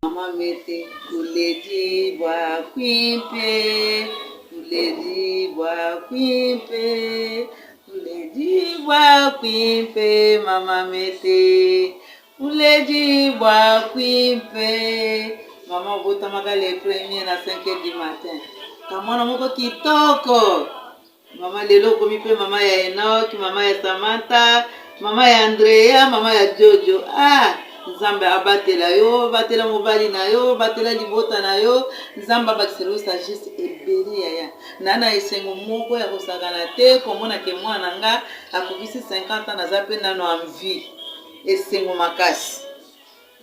Maman mette Kuledi bois quimpe, Kuledi bois quimpe, Kuledi bois quimpe, maman mette Kuledi bois quimpe. Maman botamaka les premiers à 5h du matin. Kamwana moko kitoko. Maman lelo komi pe mama ya Enoch, mama ya Samantha, mama ya Andrea, mama ya Jojo. Ah, Nzambe abatela yo, batela mobali na yo, batela libota na yo. Nzambe abakiselo sagesse ebele yaya. Nana esengo moko ya kosakana te komona ke mwana nga akobisi 50 ans naza pe nano en vie. Esengo makasi.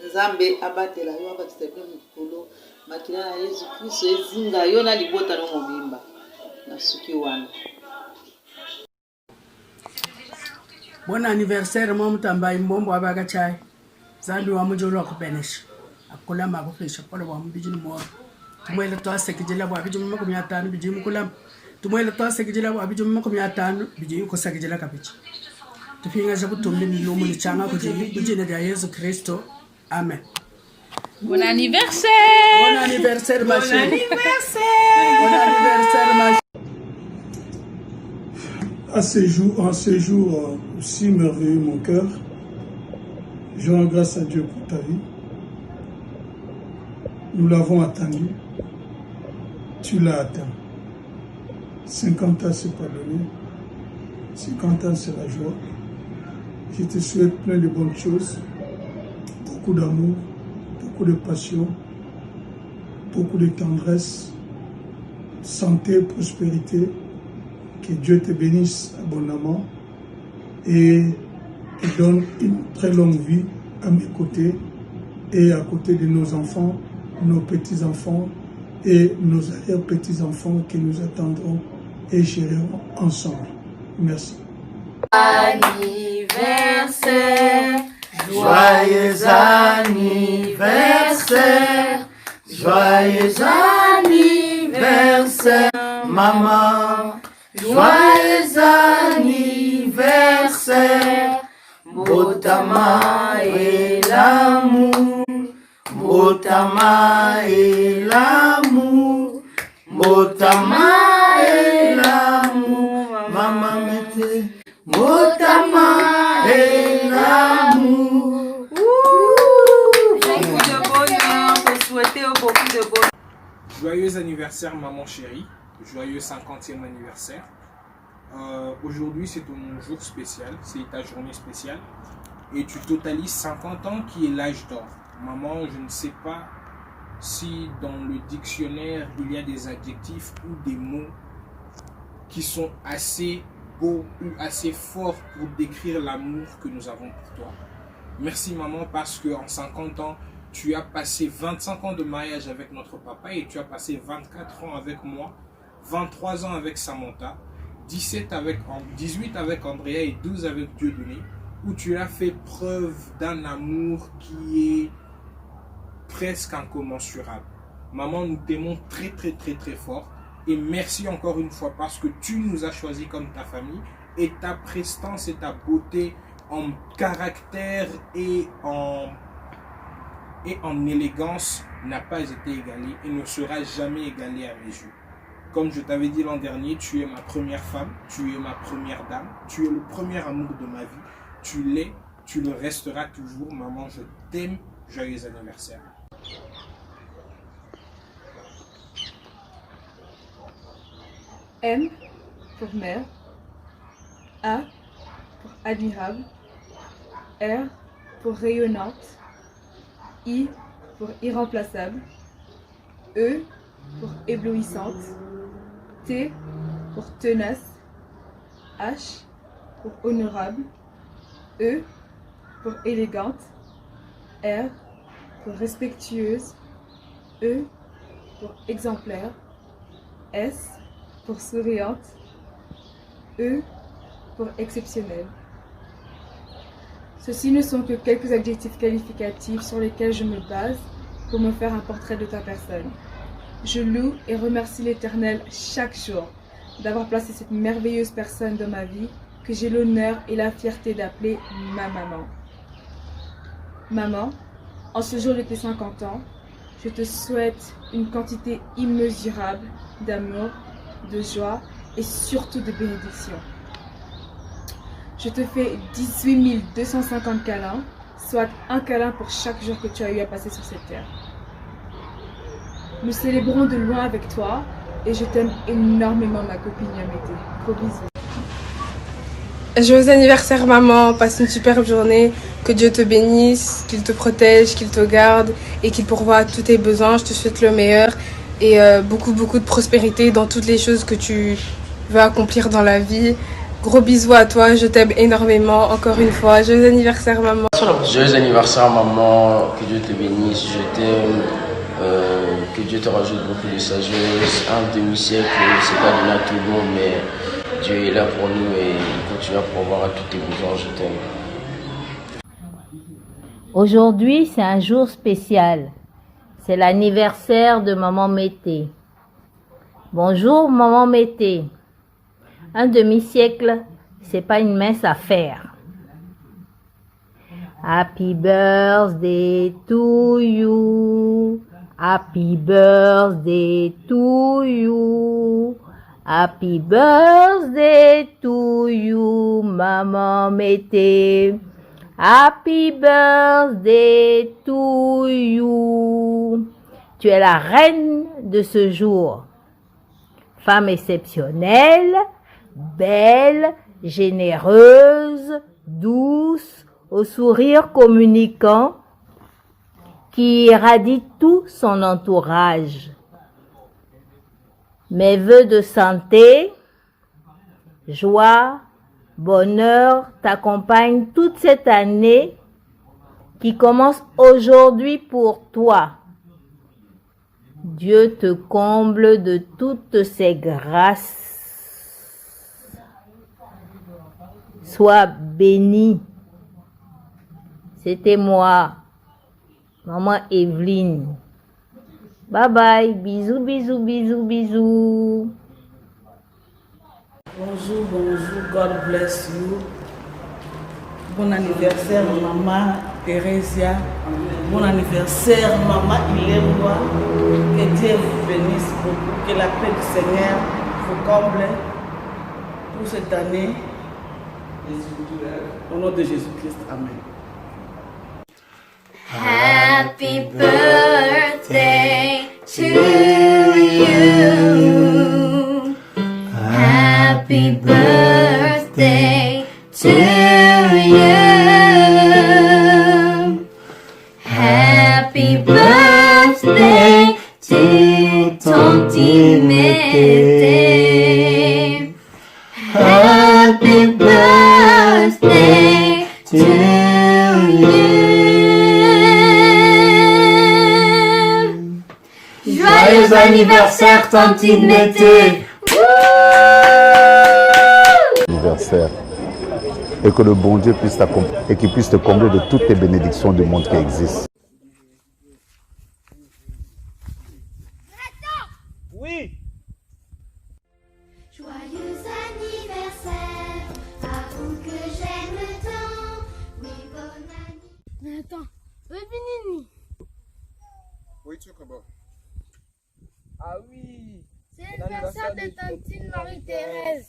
Nzambe abatela yo abakisa pe mokolo makila na Yesu Kristo ezinga yo na libota no mobimba. Nasuki wana. Bon anniversaire mon tamba imbombo abaga chai zambi wa mujolo akubenesha akula makufisha pole wa mbijini mo tumwele twase kijela bwa bijimi 50 bijimi kula tumwele twase kijela bwa bijimi 50 bijimi kusakijela kapichi tufinga za kutumbi milumu ni changa kujina ya Yesu Kristo amen. Bon anniversaire. Bon anniversaire ma chérie. Bon anniversaire. Bon anniversaire ma chérie. En ce jour aussi merveilleux, mon cœur, je rends grâce à Dieu pour ta vie. Nous l'avons attendu. Tu l'as atteint. 50 ans, c'est pas donné. 50 ans, c'est la joie. Je te souhaite plein de bonnes choses, beaucoup d'amour, beaucoup de passion, beaucoup de tendresse, santé, prospérité. Que Dieu te bénisse abondamment et te donne une très longue vie à mes côtés et à côté de nos enfants, nos petits-enfants et nos arrière-petits-enfants que nous attendrons et gérerons ensemble. Merci. Anniversaire, joyeux anniversaire, joyeux anniversaire, maman. Joyeux anniversaire, Botama et l'amour, Botama et l'amour, Botama et l'amour, maman mette, Botama et l'amour. Beaucoup de bonheur, vous souhaitez beaucoup de bonheur. Joyeux anniversaire maman chérie. Joyeux 50e anniversaire. Aujourd'hui, c'est ton jour spécial, c'est ta journée spéciale. Et tu totalises 50 ans qui est l'âge d'or. Maman, je ne sais pas si dans le dictionnaire, il y a des adjectifs ou des mots qui sont assez beaux ou assez forts pour décrire l'amour que nous avons pour toi. Merci maman parce qu'en 50 ans, tu as passé 25 ans de mariage avec notre papa et tu as passé 24 ans avec moi. 23 ans avec Samantha, 18 avec Andrea et 12 avec Dieudonné, où tu as fait preuve d'un amour qui est presque incommensurable. Maman, nous t'aimons très très très très fort et merci encore une fois parce que tu nous as choisis comme ta famille et ta prestance et ta beauté en caractère et en élégance n'a pas été égalée et ne sera jamais égalée à mes yeux. Comme je t'avais dit l'an dernier, tu es ma première femme, tu es ma première dame, tu es le premier amour de ma vie, tu l'es, tu le resteras toujours. Maman, je t'aime, joyeux anniversaire. M pour mère, A pour admirable, R pour rayonnante, I pour irremplaçable, E pour éblouissante, T pour tenace, H pour honorable, E pour élégante, R pour respectueuse, E pour exemplaire, S pour souriante, E pour exceptionnelle. Ceux-ci ne sont que quelques adjectifs qualificatifs sur lesquels je me base pour me faire un portrait de ta personne. Je loue et remercie l'Éternel chaque jour d'avoir placé cette merveilleuse personne dans ma vie que j'ai l'honneur et la fierté d'appeler ma maman. Maman, en ce jour de tes 50 ans, Je te souhaite une quantité immesurable d'amour, de joie et surtout de bénédiction. Je te fais 18 250 câlins, soit un câlin pour chaque jour que tu as eu à passer sur cette terre. Nous célébrons de loin avec toi et je t'aime énormément, ma copine Yamété. Gros bisous. Joyeux anniversaire maman, passe une superbe journée, que Dieu te bénisse, qu'il te protège, qu'il te garde et qu'il pourvoie à tous tes besoins. Je te souhaite le meilleur et beaucoup de prospérité dans toutes les choses que tu veux accomplir dans la vie. Gros bisous à toi, je t'aime énormément, encore une fois. Joyeux anniversaire maman. Joyeux anniversaire maman, que Dieu te bénisse, je t'aime, que Dieu te rajoute beaucoup de sagesse. Un demi-siècle, c'est pas donné à tout le monde, mais Dieu est là pour nous et il continue à pourvoir à tous tes besoins, je t'aime. Aujourd'hui, c'est un jour spécial. C'est l'anniversaire de Maman Mété. Bonjour Maman Mété. Un demi-siècle, c'est pas une mince affaire. Happy birthday to you. Happy birthday to you. Happy birthday to you, Maman Mété. Happy birthday to you. Tu es la reine de ce jour. Femme exceptionnelle, belle, généreuse, douce, au sourire communicant, qui irradie tout son entourage. Mes vœux de santé, joie, bonheur t'accompagnent toute cette année qui commence aujourd'hui pour toi. Dieu te comble de toutes ses grâces. Sois béni. C'était moi, Maman Evelyne. Bye bye, bisous, bisous, bisous, bisous. Bonjour, God bless you. Bon anniversaire, Maman Theresia. Bon anniversaire, Maman Ilemwa. Que Dieu vous bénisse beaucoup. Que la paix du Seigneur vous comble pour cette année. Au nom de Jésus-Christ, Amen. Happy birthday to you. Happy birthday to you. Happy birthday to Tanti Mété. Happy birthday to you. Joyeux anniversaire, Tanti Mété. Anniversaire. Et que le bon Dieu puisse t'accompagner et qu'il puisse te combler de toutes les bénédictions du monde qui existent. Oui. Joyeux anniversaire, à vous que j'aime tant. Oui, bon anniversaire. Mais attends, Benini. What are you talking about? Ah oui. C'est l'anniversaire de Tantine Marie-Thérèse.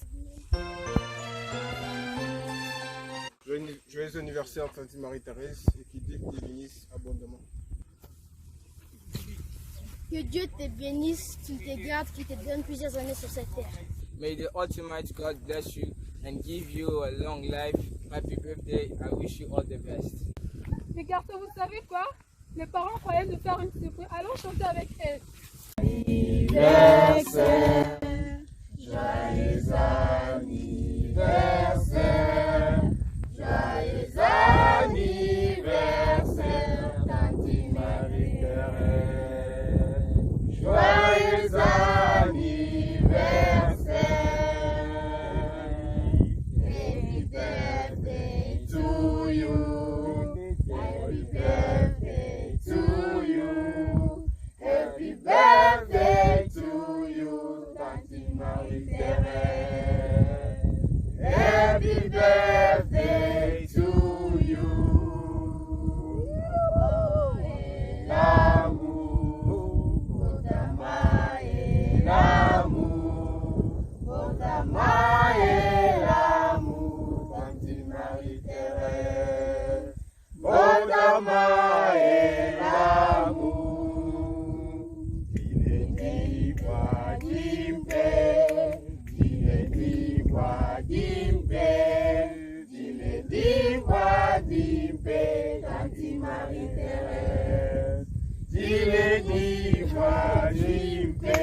Joyeux anniversaire Tantine Marie-Thérèse et qui Dieu te bénisse abondamment. Que Dieu te bénisse, qu'il te garde, qu'il te donne plusieurs années sur cette terre. May the ultimate God bless you and give you a long life. Happy birthday. I wish you all the best. Les garçons, vous savez quoi? Les parents croyaient nous faire une surprise. Allons chanter avec elles. Anniversaire, joyeux anniversaire, joyeux anniversaire, Tantine Marie-Thérèse. Joyeux anniversaire, happy birthday to you, happy birthday to you, happy birthday to you, Tantine Marie-Thérèse. Happy Marie-Thérèse, Botama et l'amour. Dinedikwa dimpe, dinedikwa dimpe, dinedikwa dimpe, Tanti Marie-Thérèse, dinedikwa dimpe.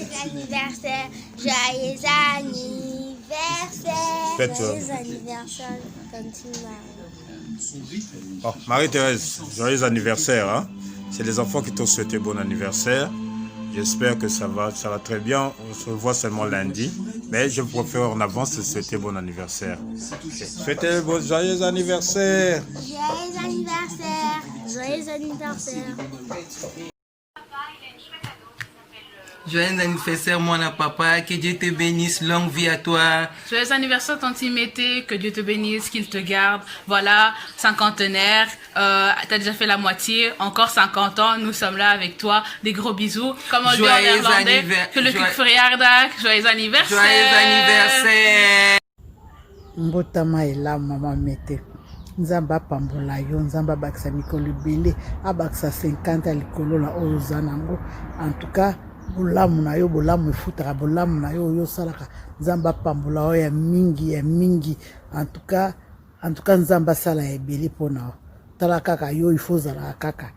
Joyeux anniversaire, joyeux anniversaire. Joyeux anniversaire, Tanti Marie. Bon, Marie-Thérèse, joyeux anniversaire. Hein? C'est les enfants qui t'ont souhaité bon anniversaire. J'espère que ça va très bien. On se revoit seulement lundi. Mais je préfère en avance te souhaiter bon anniversaire. Souhaitez bon joyeux anniversaire. Joyeux anniversaire. Joyeux anniversaire. Joyeux anniversaire, mon papa, que Dieu te bénisse, longue vie à toi. Joyeux anniversaire, Tanti Mété, que Dieu te bénisse, qu'il te garde. Voilà, cinquantenaire, t'as déjà fait la moitié, encore 50 ans, nous sommes là avec toi. Des gros bisous. Comme on dit en néerlandais, que le verjaardag, joyeux anniversaire. Joyeux anniversaire. Mbotama ela mama Mété. Nzamba apambola yo, nzamba abakisa mikolo ebele, abakisa 50 likolo na oyo oza nango. En tout cas, bolamu na yo, bolamu efutaka, bolamu na yo oyo osalaka, nzamba apambola yo ya mingi ya mingi. En tout cas nzamba asala ya ebele mpona yo. Tala kaka yo ifo ozalaka kaka,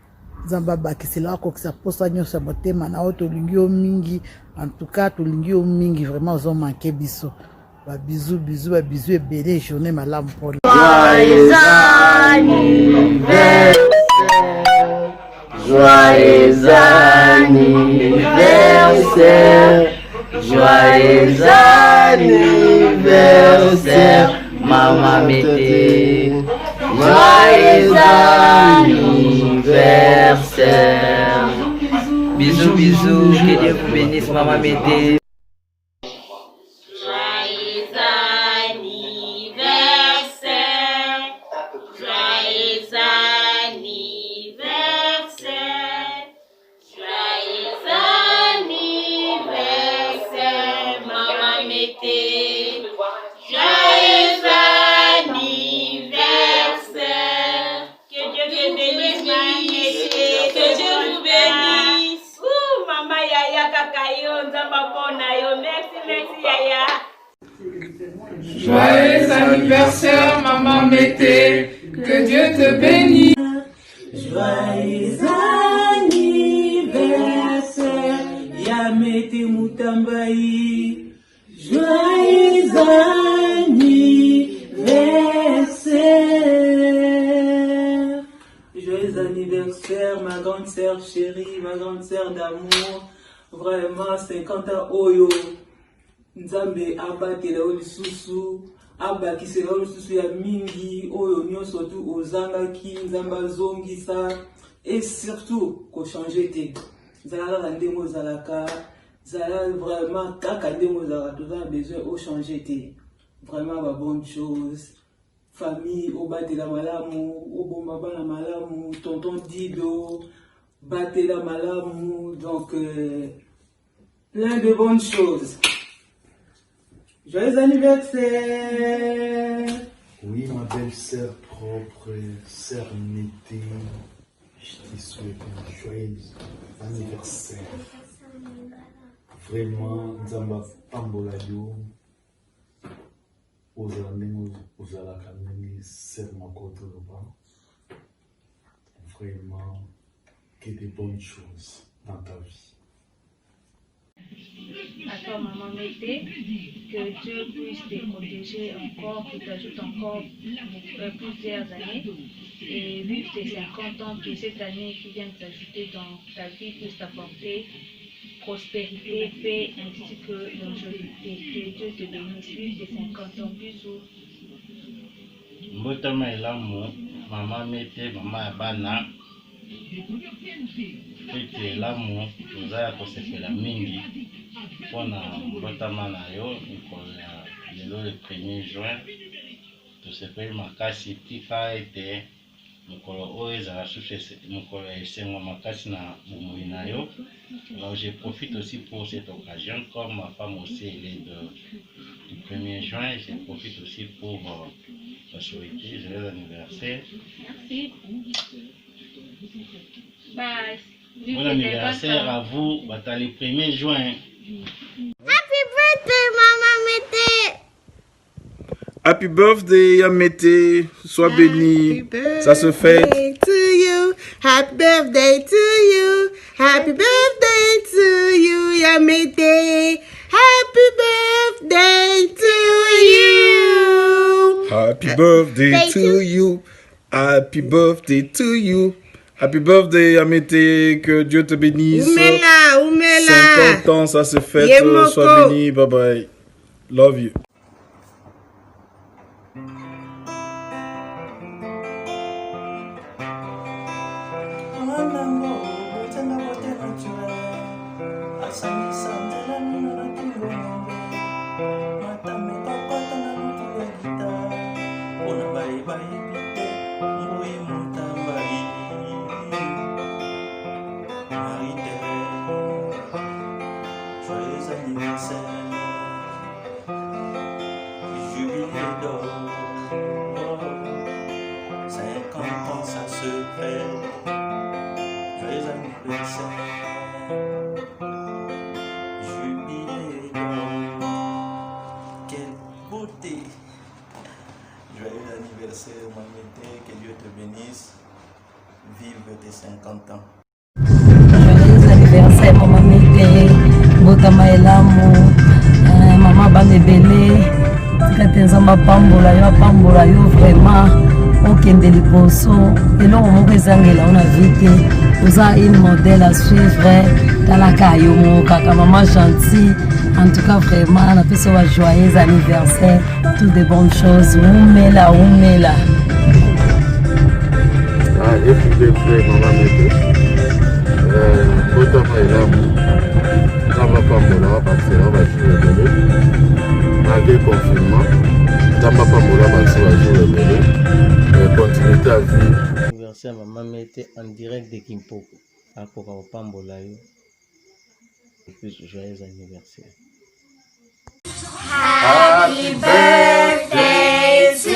nzamba abakisela yo akokisa posa nyonso ya motema na yo. Tolingi yo mingi, en tout cas tolingi yo mingi, vraiment ozomanke biso. Ba bisous ebele, journée malamu mpona. Joyeux anniversaire, joyeux anniversaire, joyeux anniversaire, Maman Mété. Joyeux anniversaire. Bisous, bisous, que Dieu vous bénisse, Maman Mété. Joyeux anniversaire, Maman Mété, que Dieu te bénisse. Joyeux anniversaire, Yamété Moutambaï. Joyeux anniversaire. Joyeux anniversaire, ma grande sœur chérie, ma grande sœur d'amour. Vraiment, 50 ans, Oyo. Nzambe abatela yo lisusu, abakisela yo lisusu ya mingi, oyo nyonso tu ozangaki, nzambe azongisa, et surtout kochange te. Zala kaka ndenge ozalaka, zala vraiment kaka ndenge ozalaka, toza besoin ochange te. Vraiment ba bonne chose. Famille obatela malamu, obomba bana malamu, tonton Dido batela malamu, donc plein de bonnes choses. Joyeux anniversaire! Oui, ma belle sœur propre, sœur Mété, je te souhaite un joyeux anniversaire. Vraiment, Nzamba Pambola yo, Ozala Kamini, sœur Makoto Loba. Vraiment, que des bonnes choses dans ta vie. À toi, Maman Mété, que Dieu puisse te protéger encore, qu'il t'ajoute encore plusieurs années et vivre tes 50 ans, que cette année qui vient de s'ajouter dans ta vie puisse t'apporter prospérité, paix ainsi que longévité. Que Dieu te bénisse, vive tes 50 ans. Bisous. Mbotama elamu, Maman Mété, Maman Abana. Ete elamu, toza ya kosepela mingi. Mpona mbotama na yo, nkola lelo le 1er juin, tosepeli makasi tika ete Alors je profite aussi pour cette occasion, comme ma femme aussi elle est du 1er juin, je profite aussi pour souhaiter joyeux anniversaire. Merci. Bye. Bon anniversaire à vous, le 1er juin. Happy birthday, Maman Mété! Happy birthday, Yamete. Sois béni. Ça se fait. To you. Happy birthday to you. Happy birthday to you, Yamete. Happy birthday to you. Happy birthday to you. Happy birthday to you. Happy birthday, Yamete. Que Dieu te bénisse. Oumela. 50 ans, ça se fait. Sois béni. Bye bye. Love you. Que Dieu te bénisse. Vive tes 50 ans. Joyeux anniversaire, Maman Mété. Botama elamu. Maman Bamebele. Tika tenzamba pambola yo vraiment. Okende liboso. Eloko moko ezangela on a vite. Oza une modèle à suivre. Talaka yo mo kaka maman gentille. En tout cas vraiment on a fait un joyeux anniversaire. Toutes de bonnes choses. Oumela. Et puis les frères, Maman Mété. Botama elamu. Zamba pambola parce que on va jouer le bébé. Malgré le confinement, Zamba pambola parce qu'on va jouer le bébé. Continuité à vivre. Anniversaire Maman Mété en direct de Kimpoko. À Koka Pambola yo. Et puis joyeux anniversaire. Happy birthday to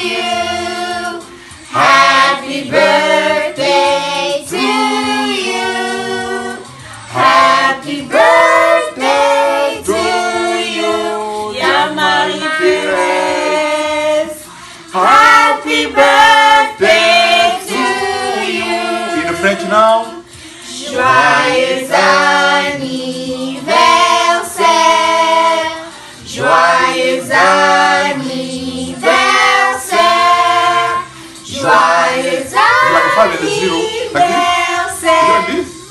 you. Happy birthday to you. Happy birthday to you, Marie-Thérèse. Happy birthday to you. In the French now. Joyeux anniversaire. Joyeux anniversaire. Joyeux anniversaire.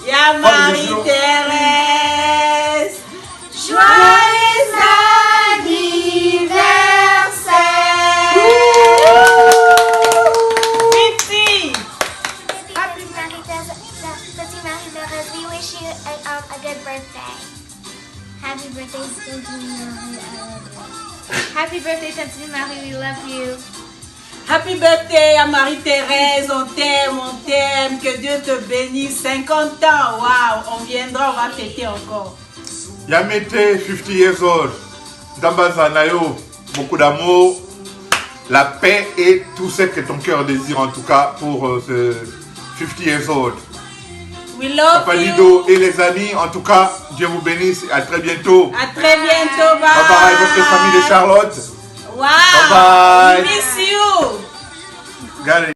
Ya Marie-Thérèse. Joyeux anniversaire. Merci. Happy Petite Marie-Thérèse, we wish you a good birthday. Happy birthday, Tante Marie, I love you. Happy birthday, Tante Marie, we love you. Happy birthday à Marie-Thérèse, on t'aime, que Dieu te bénisse, 50 ans, waouh, on viendra, on va fêter encore. Yamete, 50 years old. Dambazanayo, beaucoup d'amour, la paix et tout ce que ton cœur désire en tout cas pour ce 50 years old. We love Papa you. Lido et les amis, en tout cas, Dieu vous bénisse, à très bientôt. À très bientôt, bye. Bye bye, votre famille de Charlotte. Wow, bye bye. we miss you. Got it.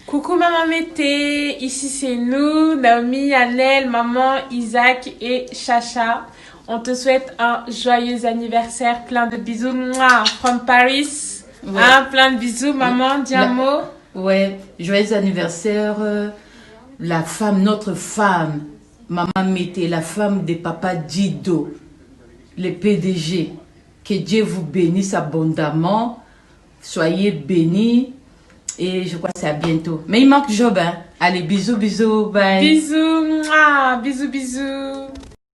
Coucou Maman Mété, ici c'est nous, Naomi, Annelle, Maman, Isaac et Chacha. On te souhaite un joyeux anniversaire, plein de bisous, mouah, from Paris. Ouais. Hein, plein de bisous, Maman, dis un mot. Ouais, joyeux anniversaire, la femme, notre femme, Maman Mété, la femme de Papa Dido, le PDG. Que Dieu vous bénisse abondamment, soyez bénis. Et je crois que c'est à bientôt. Mais il manque Job, hein. Allez, bisous, bye. Bisous, mouah, bisous.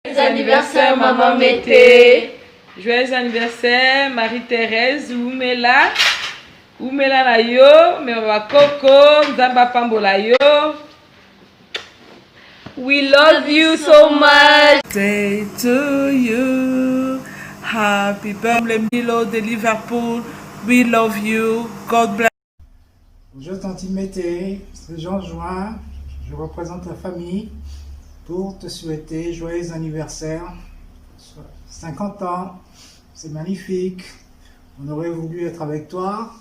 Joyeux anniversaire, Maman Mété. Joyeux anniversaire, Marie-Thérèse, Oumela. Umela na yo, mewa koko, Nzamba pambola yo. We love you so much. Day to you. Happy birthday, Milo de Liverpool. We love you. God bless. Bonjour Tanti Mété, c'est Jean-Juin. Je représente la famille pour te souhaiter joyeux anniversaire. 50 ans, c'est magnifique. On aurait voulu être avec toi,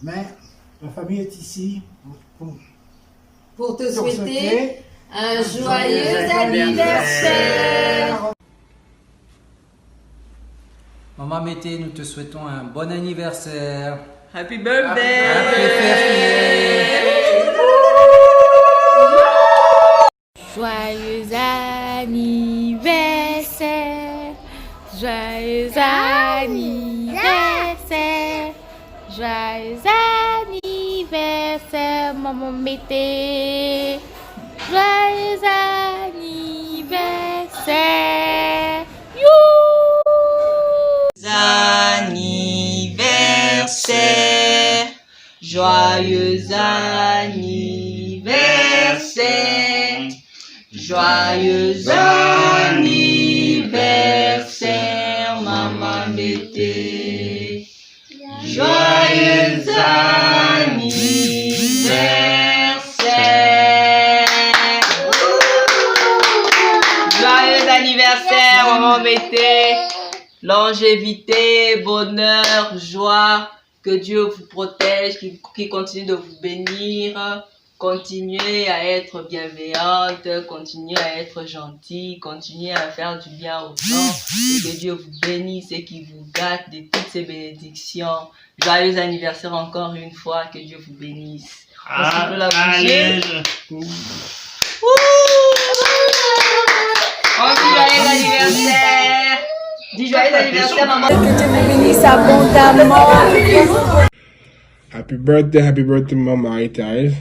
mais la famille est ici pour te souhaiter un joyeux anniversaire. Maman Mété, nous te souhaitons un bon anniversaire. Happy birthday! Happy birthday! Joyeux anniversaire! Joyeux anniversaire! Joyeux anniversaire, Maman Mété! Joyeux anniversaire! Anniversaire, joyeux anniversaire, joyeux anniversaire, Maman Mété. Joyeux anniversaire. Joyeux anniversaire, Maman Mété. Longévité, bonheur, joie, que Dieu vous protège, qu'il continue de vous bénir, continuez à être bienveillante, continuez à être gentille, continuez à faire du bien aux gens, et que Dieu vous bénisse et qu'il vous gâte de toutes ses bénédictions. Joyeux anniversaire encore une fois, que Dieu vous bénisse. On la bouger. On dit joyeux anniversaire. Dis joyeux anniversaire, maman. Que Dieu vous bénisse abondamment. Happy birthday, Mama Itai.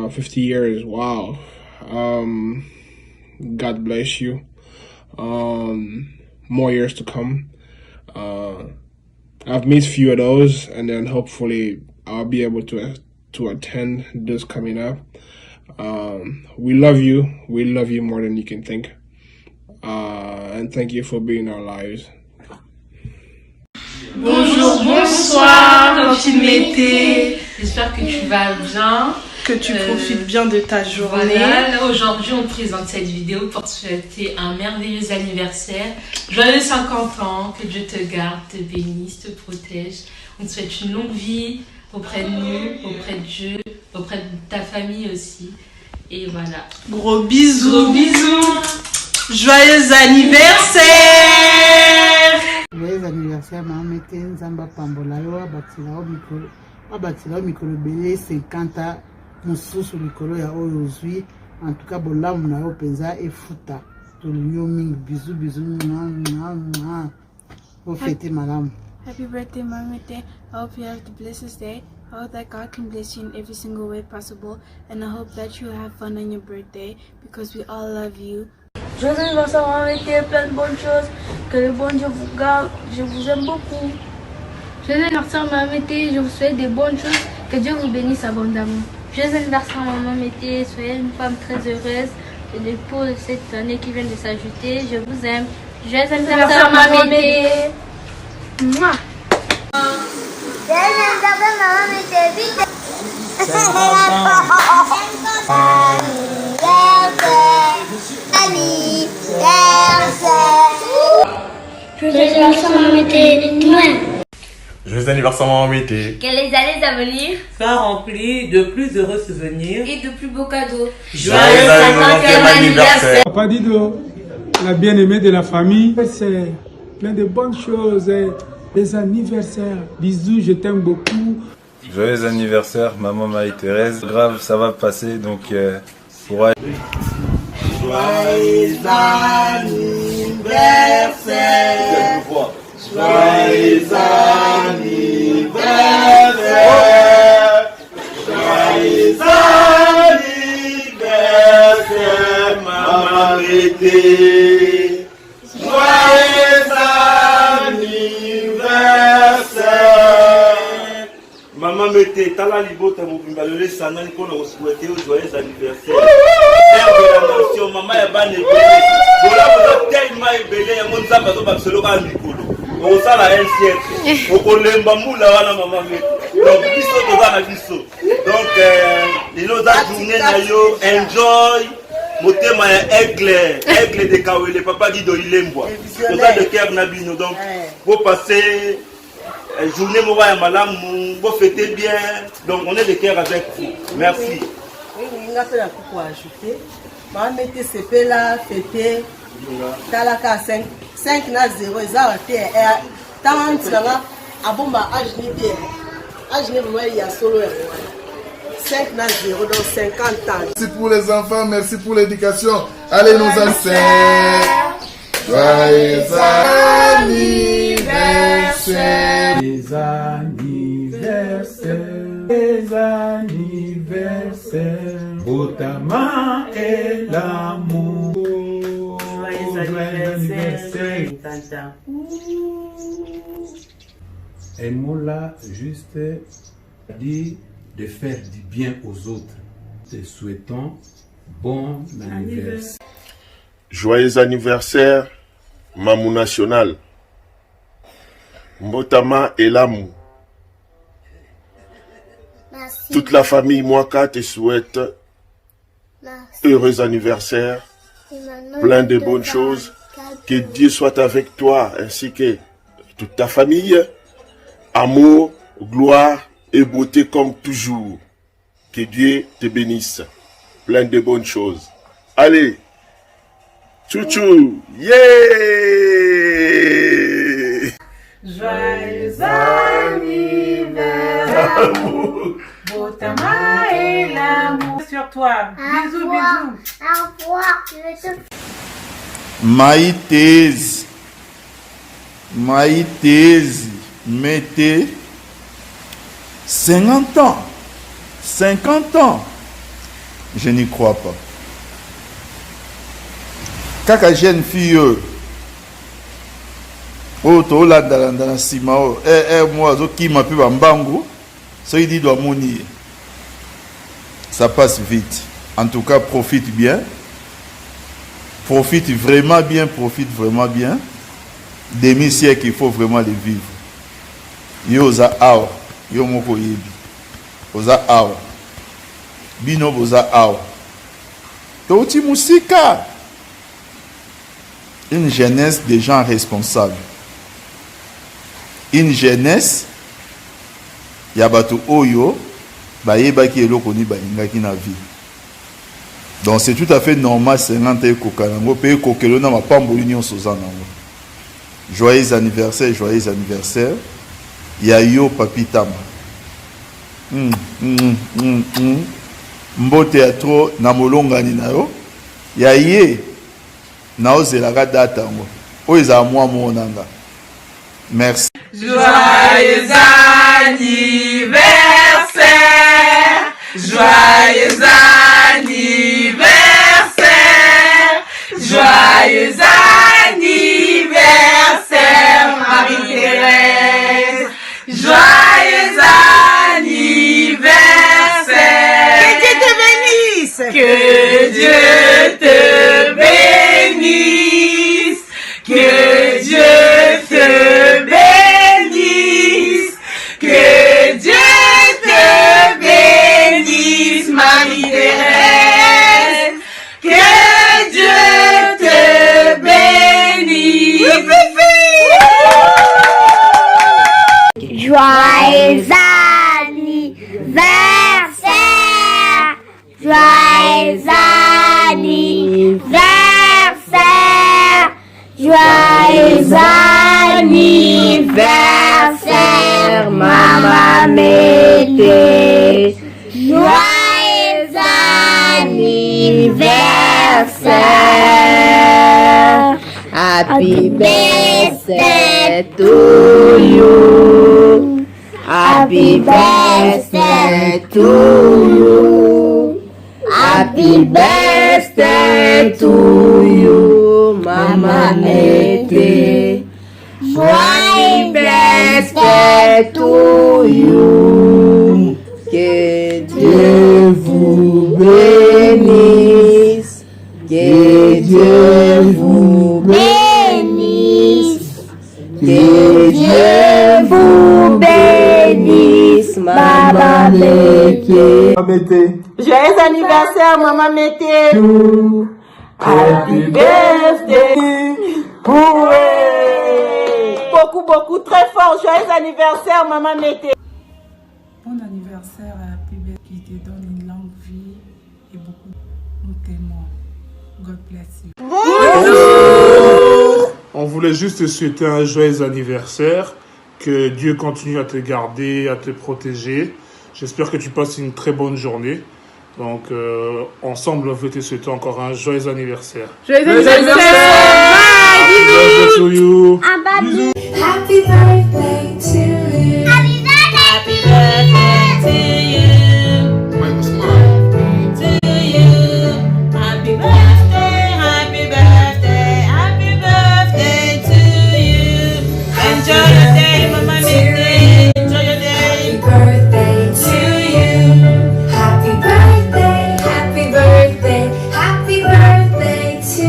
50 years, wow. God bless you. More years to come. I've missed a few of those, and then hopefully I'll be able to attend this coming up. We love you. We love you more than you can think. And thank you for being in our lives. Bonjour, bonsoir, Tanti Mété. J'espère que tu vas bien. Que tu profites bien de ta journée. Voilà, aujourd'hui on présente cette vidéo pour te souhaiter un merveilleux anniversaire. Joyeux 50 ans, que Dieu te garde, te bénisse, te protège. On te souhaite une longue vie auprès de nous, auprès de Dieu, auprès de ta famille aussi. Et voilà. Gros bisous. Gros bisous. Joyeux anniversaire. Joyeux anniversaire, Maman Mété, Nzamba pambola yo, abatila mikolo belé 50 ans, mosusu likolo ya oyo ozwi. En tout cas, bolamu na yo penza efuta. Tolinyo mingi, bisous, bisous, au fêter malamu. Happy birthday, Maman Mété. I hope you have the blessed day. I hope that God can bless you in every single way possible. And I hope that you have fun on your birthday because we all love you. Joyeux anniversaire, Maman Mété, plein de bonnes choses. Que le bon Dieu vous garde. Je vous aime beaucoup. Joyeux anniversaire, Maman Mété. Je vous souhaite des bonnes choses. Que Dieu vous bénisse abondamment. Joyeux anniversaire, Maman Mété. Soyez une femme très heureuse. Et pour cette année qui vient de s'ajouter, je vous aime. Joyeux anniversaire, Maman Mété. Mouah. Joyeux anniversaire, Maman Mété. Vite. Joyeux anniversaire, Maman Mété. Joyeux anniversaire, Maman Mété. Que les années à venir soient remplies de plus heureux souvenirs et de plus beaux cadeaux. Joyeux 50e anniversaire. Papa Dido, la bien-aimée de la famille, c'est plein de bonnes choses. Les anniversaires, bisous, je t'aime beaucoup. Joyeux anniversaire, maman Marie-Thérèse. Grave, ça va passer, donc courage. Joyeux anniversaire. Joyeux anniversaire. Joyeux anniversaire, Maman Mété. Joyeux anniversaire. Osala libota mobimba lelo sanani mpona kosouhaiter joyeux anniversaire. Père de la nation, maman ya bana ebele. Bola boza tellement ebele yango nzambe azobakiselo kaka mikolo. Okosala un siècle. Okolemba mula wana mama mete. Donc biso toza na biso. Donc lelo oza journée na yo, enjoy. Motema ya aigle de Kawele, papa Guido Ilembwa. Toza de cœur na bino. Donc vous passez journée mobile madame, vous fêtez bien, donc on est de cœur avec vous. Merci. Oui, on a fait la coupe à ajouter. Maman mettez ce fait là, fêter. Talaka 5 na 0, ils ont été. Tant que là, à bon bah ajouter. Ajouter moi il y a solo 5 na 0 dans 50 ans. Merci pour les enfants, merci pour l'éducation. Allez nos ancêtres. Joyeux anniversaire. Les anniversaires, les anniversaires, Botama et l'amour. Joyeux anniversaire. Un mot là, juste dit de faire du bien aux autres. Te souhaitons bon anniversaire. Joyeux anniversaire, Mamou National. Mbotama et l'amour. Toute la famille Mwaka te souhaite heureux anniversaire, plein de bonnes choses. Que Dieu soit avec toi ainsi que toute ta famille. Amour, gloire et beauté comme toujours. Que Dieu te bénisse. Plein de bonnes choses. Allez, chouchou, yeah! Joyeux anniversaire, Botama et l'amour sur toi. Bisous, bisous. Au revoir. Maïtez, mettez 50 ans. 50 ans. Je n'y crois pas. Kaka jeune fille, to la dans sima moi qui m'a pu bambango, ça il dit doit monir. Ça passe vite. En tout cas, profite bien. Profite vraiment bien, Demi-siècle, il faut vraiment les vivre. Yo za awa, yo moko yebi. Oza awa. Bino boza awa. Toti musika. Une jeunesse de gens responsables. Une jeunesse yabatu oyo bayebaki eloko ni bayingaki na vie. Donc c'est tout à fait normal 50 ans kokalango pe kokelo na mapamboli nyonso za nango. Joyeux anniversaire, joyeux anniversaire. Yayo papi tama. Mbote ya tro na molongani na yo. Yaye na ozelaka data ngo. Oza moi monanga. Merci. Joyeux anniversaire, joyeux anniversaire, joyeux anniversaire, Marie-Thérèse, joyeux anniversaire. Que Dieu te bénisse. Que Dieu te bénisse. Que Dieu te bénisse. Que Dieu te bénisse, Marie-Thérèse. Que Dieu te bénisse. Joyeux anniversaire, joyeux anniversaire, joyeux anniversaire, Maman Mété. Joyeux anniversaire, happy birthday to you. Happy birthday to you. Happy birthday to you, Mama Mété. Joyeux birthday to you. Que Dieu vous bénisse. Que Dieu vous bénisse. Que Dieu vous bénisse. Maman Mété. Joyeux anniversaire, Maman Mété. Happy birthday. Beaucoup, beaucoup, très fort. Joyeux anniversaire, Maman Mété. Bon anniversaire à Happy Birthday qui te donne une longue vie et beaucoup. Nous t'aimons. God bless you. On voulait juste te souhaiter un joyeux anniversaire. Que Dieu continue à te garder, à te protéger. J'espère que tu passes une très bonne journée. Donc, ensemble, on veut te souhaiter encore un joyeux anniversaire. Joyeux anniversaire! Happy birthday to you! Happy birthday to you. Happy birthday to you. Happy birthday to you. Enjoy your day, Mama Mété. Enjoy your day. Happy birthday to you. Happy birthday to you.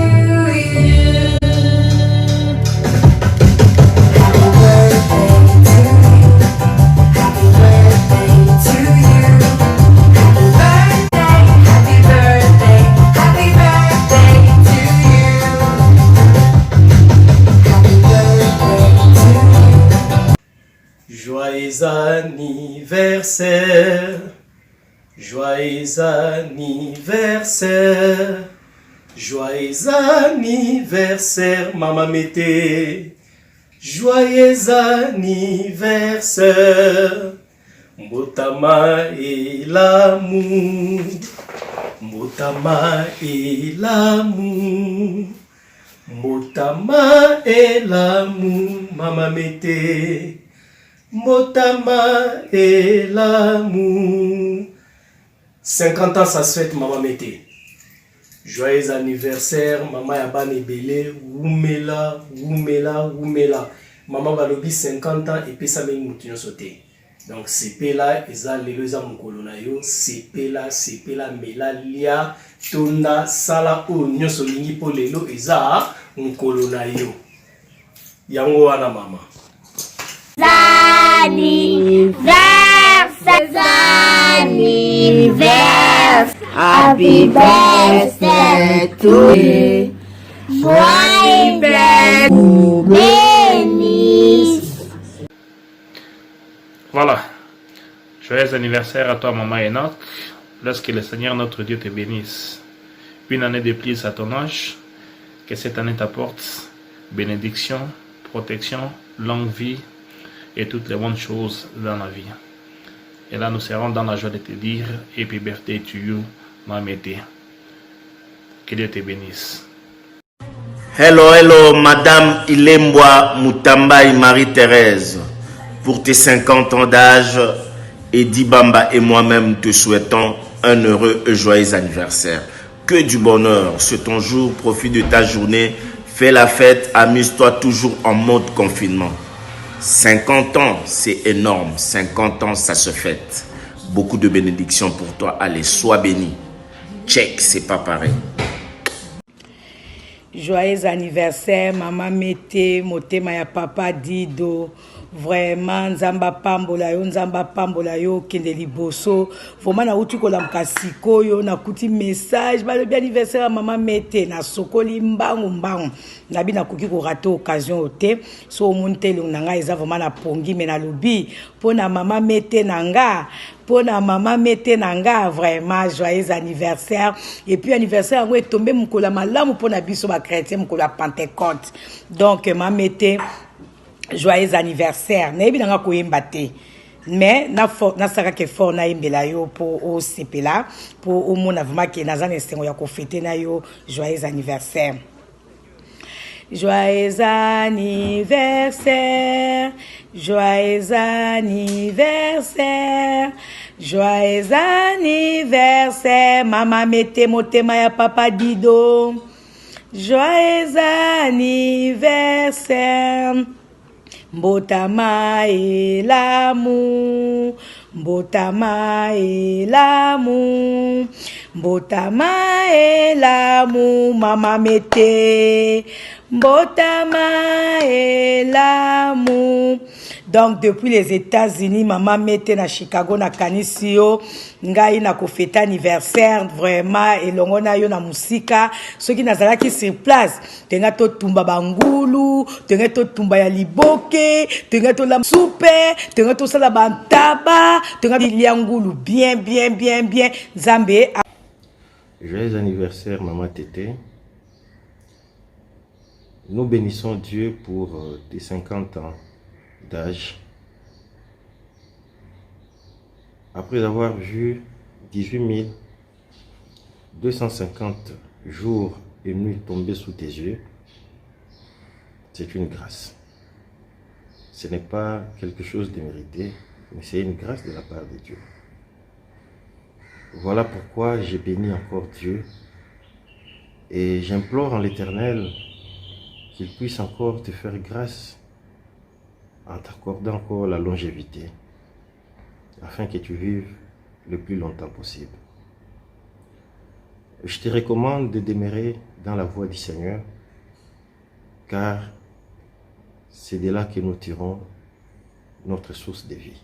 Joyeux anniversaire, joyeux anniversaire, joyeux anniversaire, Maman Mété. Joyeux anniversaire, Mbotama et l'amour, Mbotama et l'amour, Mbotama et l'amour, Maman Mété. Motama et l'amour. 50 ans, ça se fête, Maman Mété. Joyeux anniversaire, Maman Yabane Belé, Oumela, Oumela, Oumela. Maman Balobi 50 ans et puis ça m'a moutonné sauté. Donc, c'est là, ils ont les deux ans, c'est là, Mela, Lia, Tona, Sala, ou Nyosolingi, Polelo, ils ont Mkolonayo. Yango wana Maman. Anniversaire, happy birthday to you. Joyeux bénisse. Voilà. Joyeux anniversaire à toi, Maman Enoch. Lorsque le Seigneur notre Dieu te bénisse. Une année de plus à ton âge. Que cette année t'apporte bénédiction, protection, longue vie et toutes les bonnes choses dans la vie. Et là, nous serons dans la joie de te dire Happy birthday to you, Maman Mété. Que Dieu te bénisse. Hello, Madame Ilembwa Mutambai Marie-Thérèse. Pour tes 50 ans d'âge, Eddie Bamba et moi-même te souhaitons un heureux et joyeux anniversaire. Que du bonheur, c'est ton jour, profite de ta journée, fais la fête, amuse-toi toujours en mode confinement. 50 ans, c'est énorme. 50 ans, ça se fête. Beaucoup de bénédictions pour toi. Allez, sois béni. Check, c'est pas pareil. Joyeux anniversaire, Maman Mété, motema ya papa Dido. Vraiment, nzamba pambola yo, kende liboso. Vraiment, na uti kolamka sikoyo, na kuti message, ba le bien anniversaire à Maman Mété, na sokoli mbangu. Nabi na kuki ko rater occasion ote. So monte le nanga eza vraiment na pongi mais na lobi. Pona Maman Mété nanga. Pona Maman Mété nanga, vraiment joyeux anniversaire. Et puis anniversaire ngo est tombé mukola malamu pona biso ba chrétien mukola Pentecôte. Donc Maman Mété, joyeux anniversaire. Nayebi nanga koyemba te. Mais na saka ke fort na yembela yo pour o sepela pour au mona vraiment ke nazana esengo ya ko fêter na yo joyeux anniversaire. Joyeux anniversaire, joyeux anniversaire, joyeux anniversaire, Maman Mété motema ya papa Dido. Joyeux anniversaire, Mbotama et l'amour, Mbotama elamu, mbotama elamu, Maman Mété, mbotama elamu. Donc depuis les États-Unis, Maman Mété na Chicago na kanisio, ngai na ko fêter anniversaire vraiment elongo na yo na musika, soki nazalaki sur place, tenga to tumba bangulu, tenga to tumba ya liboke, tenga to la soupe, tenga to sala bantaba, tenga liangulu bien Nzambe. Joyeux anniversaire Maman Tété. Nous bénissons Dieu pour tes 50 ans d'âge. Après avoir vu 18 250 jours et nuits tomber sous tes yeux, c'est une grâce. Ce n'est pas quelque chose de mérité, mais c'est une grâce de la part de Dieu. Voilà pourquoi j'ai béni encore Dieu et j'implore en l'Éternel qu'il puisse encore te faire grâce en t'accordant encore la longévité afin que tu vives le plus longtemps possible. Je te recommande de demeurer dans la voie du Seigneur car c'est de là que nous tirons notre source de vie.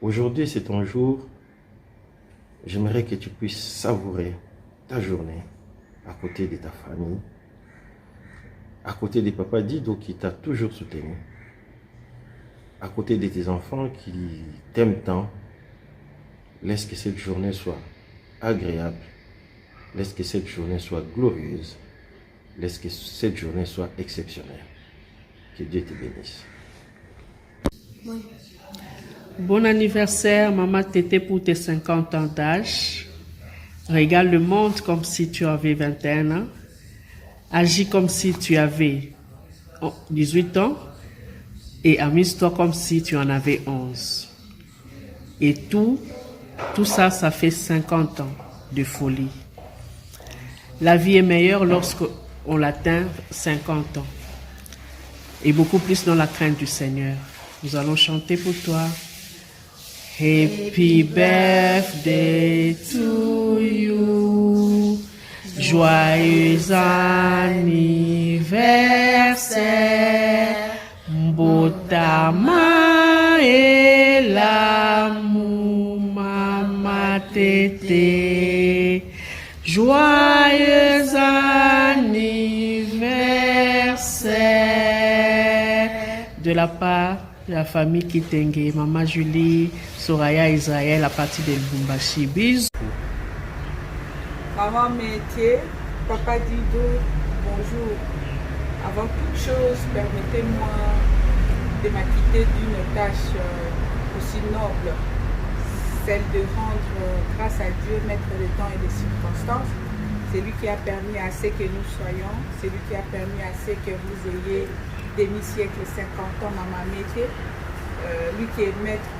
Aujourd'hui, c'est ton jour. J'aimerais que tu puisses savourer ta journée à côté de ta famille, à côté de Papa Dido qui t'a toujours soutenu, à côté de tes enfants qui t'aiment tant. Laisse que cette journée soit agréable, laisse que cette journée soit glorieuse, laisse que cette journée soit exceptionnelle. Que Dieu te bénisse. Oui. Bon anniversaire, Maman Tété, pour tes 50 ans d'âge. Regarde le monde comme si tu avais 21 ans. Agis comme si tu avais 18 ans. Et amuse-toi comme si tu en avais 11. Et tout ça, ça fait 50 ans de folie. La vie est meilleure lorsqu'on atteint 50 ans. Et beaucoup plus dans la crainte du Seigneur. Nous allons chanter pour toi. Happy birthday to you. Joyeux anniversaire. Mbotama elamu, Maman Tété. Joyeux anniversaire. De la part de la famille Kitenge, Maman Julie, Soraya Israël à partir de Lubumbashi. Bisous. Maman Mété, Papa Dido, bonjour. Avant toute chose, permettez-moi de m'acquitter d'une tâche aussi noble, celle de rendre grâce à Dieu, maître des temps et des circonstances. C'est lui qui a permis à ce que nous soyons, c'est lui qui a permis à ce que vous ayez demi-siècle, 50 ans, Maman Mété, lui qui est maître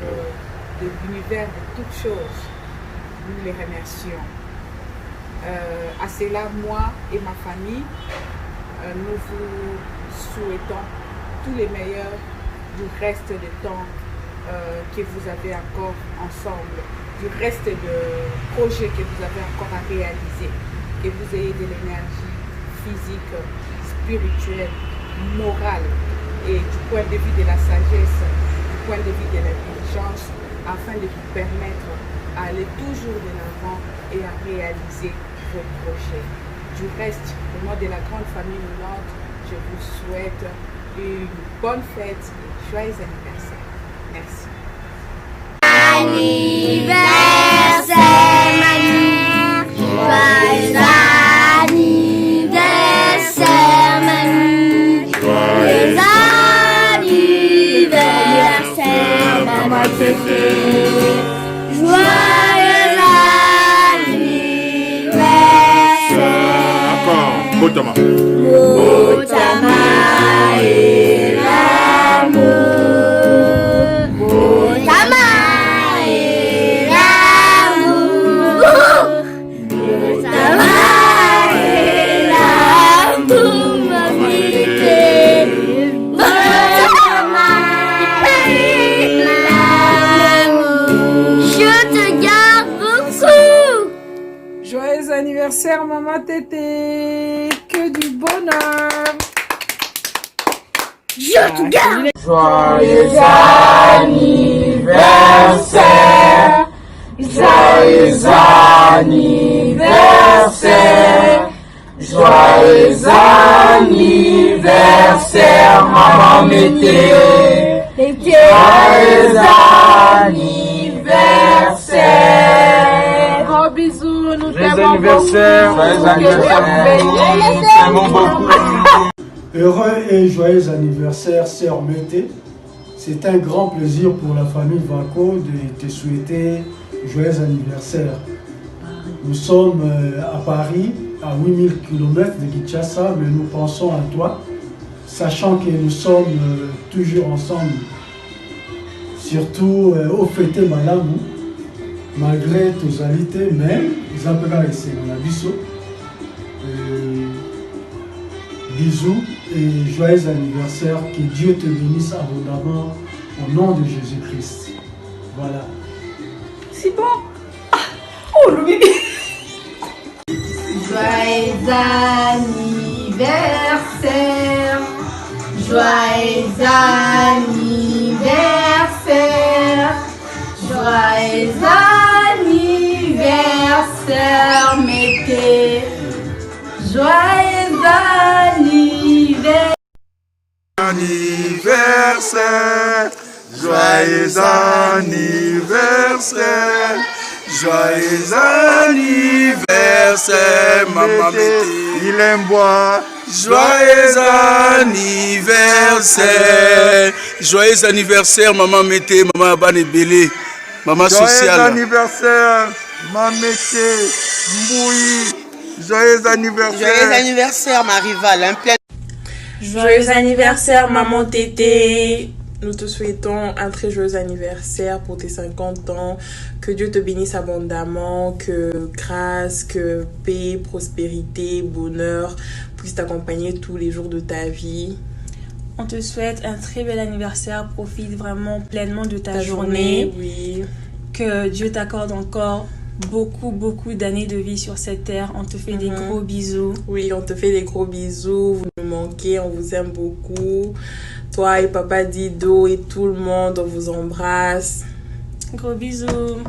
de l'univers de toutes choses. Nous les remercions. À cela, moi et ma famille, nous vous souhaitons tous les meilleurs du reste du temps que vous avez encore ensemble, du reste de projets que vous avez encore à réaliser, que vous ayez de l'énergie physique, spirituelle, morale et du point de vue de la sagesse, du point de vue de l'intelligence, afin de vous permettre à aller toujours de l'avant et à réaliser vos projets. Du reste, au nom de la grande famille moulante, je vous souhaite une bonne fête et joyeux anniversaire. Merci. Anniversaire, Manu. Joyeux anniversaire, Manu. Joyeux anniversaire, Maman Tété. Joyeux anniversaire. Encore, Mbotama. Mbotama et l'amour. Mbotama et l'amour. Mbotama et l'amour, Maman Tété. Mbotama et l'amour. anniversaire, maman Tété. Que du bonheur. Je te garde. Joyeux anniversaire. Joyeux anniversaire. Joyeux anniversaire, maman Mété. Joyeux anniversaire. Gros bisous, nous Joyeux t'aimons anniversaire. beaucoup. Joyeux anniversaire. Nous t'aimons beaucoup. Heureux et joyeux anniversaire, sœur Mété. C'est un grand plaisir pour la famille Vaco de te souhaiter joyeux anniversaire. Nous sommes à Paris, à 8000 km de Kinshasa, mais nous pensons à toi, sachant que nous sommes toujours ensemble. Surtout au fêté Malamu, malgré tes alités, mais ils ont pas essayé dans la biseau. Bisous et joyeux anniversaire, que Dieu te bénisse abondamment au nom de Jésus-Christ. Voilà. C'est bon. Oh le bébé. Joyeux anniversaire. Joyeux anniversaire. Joyeux anniversaire, Mété. Joyeux anniversaire. Joyeux anniversaire. Joyeux anniversaire, maman Mété. Il aime boire. Joyeux anniversaire. Joyeux anniversaire, maman Mété, maman Banebele, maman sociale. Joyeux anniversaire, maman Mété, Mboui. Joyeux anniversaire. Joyeux anniversaire, ma rivale. Un plein... Joyeux anniversaire, maman Tété. Nous te souhaitons un très joyeux anniversaire pour tes 50 ans. Que Dieu te bénisse abondamment, que grâce, que paix, prospérité, bonheur puissent t'accompagner tous les jours de ta vie. On te souhaite un très bel anniversaire. Profite vraiment pleinement de ta journée. Oui. Que Dieu t'accorde encore beaucoup d'années de vie sur cette terre. On te fait des gros bisous. Oui, on te fait des gros bisous. Vous nous manquez, on vous aime beaucoup. Toi et papa Dido et tout le monde, on vous embrasse. Gros bisous.